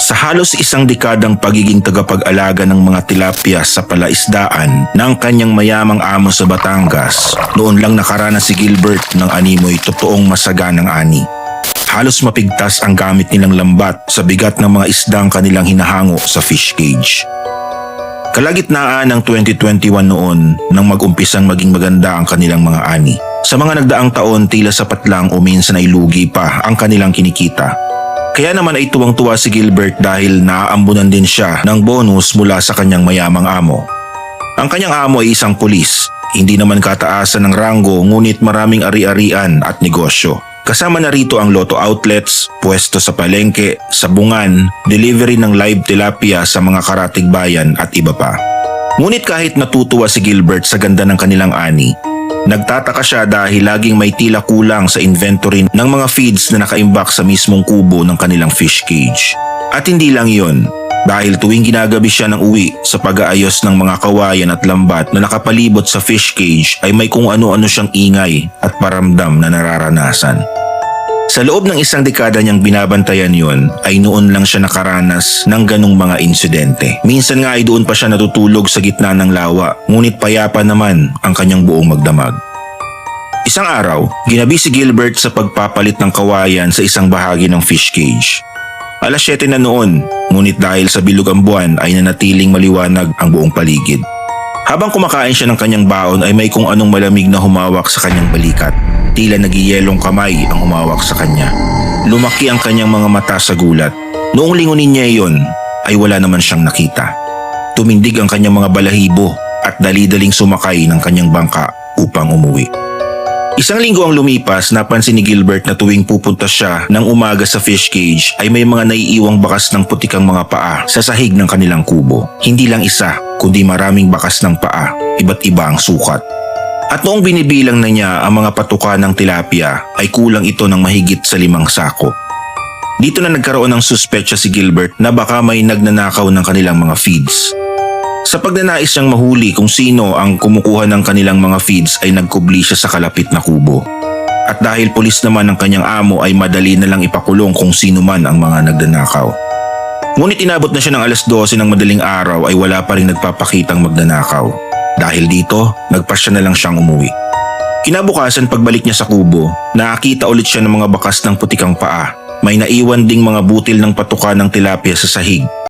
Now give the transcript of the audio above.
Sa halos isang dekadang pagiging tagapag-alaga ng mga tilapia sa palaisdaan ng kanyang mayamang amo sa Batangas, noon lang nakaranas si Gilbert ng animoy totoong masaganang ani. Halos mapigtas ang gamit nilang lambat sa bigat ng mga isdang kanilang hinahango sa fish cage. Kalagitnaan ng 2021 noon nang mag-umpisang maging maganda ang kanilang mga ani. Sa mga nagdaang taon tila sapat lang o minsan ay lugi pa ang kanilang kinikita. Kaya naman ay tuwang-tuwa si Gilbert dahil naaambunan din siya ng bonus mula sa kanyang mayamang amo. Ang kanyang amo ay isang pulis, hindi naman kataasan ng ranggo ngunit maraming ari-arian at negosyo. Kasama na rito ang lotto outlets, pwesto sa palengke, sabungan, delivery ng live tilapia sa mga karatig bayan at iba pa. Ngunit kahit natutuwa si Gilbert sa ganda ng kanilang ani, nagtataka siya dahil laging may tila kulang sa inventory ng mga feeds na nakaimbak sa mismong kubo ng kanilang fish cage. At hindi lang yun, dahil tuwing ginagabi siya ng uwi sa pag-aayos ng mga kawayan at lambat na nakapalibot sa fish cage ay may kung ano-ano siyang ingay at paramdam na nararanasan. Sa loob ng isang dekada niyang binabantayan yon ay noon lang siya nakaranas ng ganong mga insidente. Minsan nga ay doon pa siya natutulog sa gitna ng lawa, ngunit payapa naman ang kanyang buong magdamag. Isang araw, ginabi si Gilbert sa pagpapalit ng kawayan sa isang bahagi ng fish cage. Alas 7 na noon, ngunit dahil sa bilog ang buwan ay nanatiling maliwanag ang buong paligid. Habang kumakain siya ng kanyang baon ay may kung anong malamig na humawak sa kanyang balikat. Tila nagiyelong kamay ang humawak sa kanya. Lumaki ang kanyang mga mata sa gulat. Noong lingunin niya iyon ay wala naman siyang nakita. Tumindig ang kanyang mga balahibo at dali-daling sumakay ng kanyang bangka upang umuwi. Isang linggo ang lumipas, napansin ni Gilbert na tuwing pupunta siya ng umaga sa fish cage ay may mga naiiwang bakas ng putikang mga paa sa sahig ng kanilang kubo. Hindi lang isa, kundi maraming bakas ng paa, iba't iba ang sukat. At noong binibilang na niya ang mga patuka ng tilapia ay kulang ito ng mahigit sa 5 sako. Dito na nagkaroon ng suspetsya si Gilbert na baka may nagnanakaw ng kanilang mga feeds. Sa pagnanais niyang mahuli kung sino ang kumukuha ng kanilang mga feeds ay nagkubli siya sa kalapit na kubo. At dahil pulis naman ng kanyang amo ay madali na lang ipakulong kung sino man ang mga nagnanakaw. Ngunit inabot na siya ng alas 12 ng madaling araw ay wala pa rin nagpapakitang magnanakaw. Dahil dito, nagpasya na lang siyang umuwi. Kinabukasan pagbalik niya sa kubo, nakakita ulit siya ng mga bakas ng putikang paa. May naiwan ding mga butil ng patuka ng tilapia sa sahig.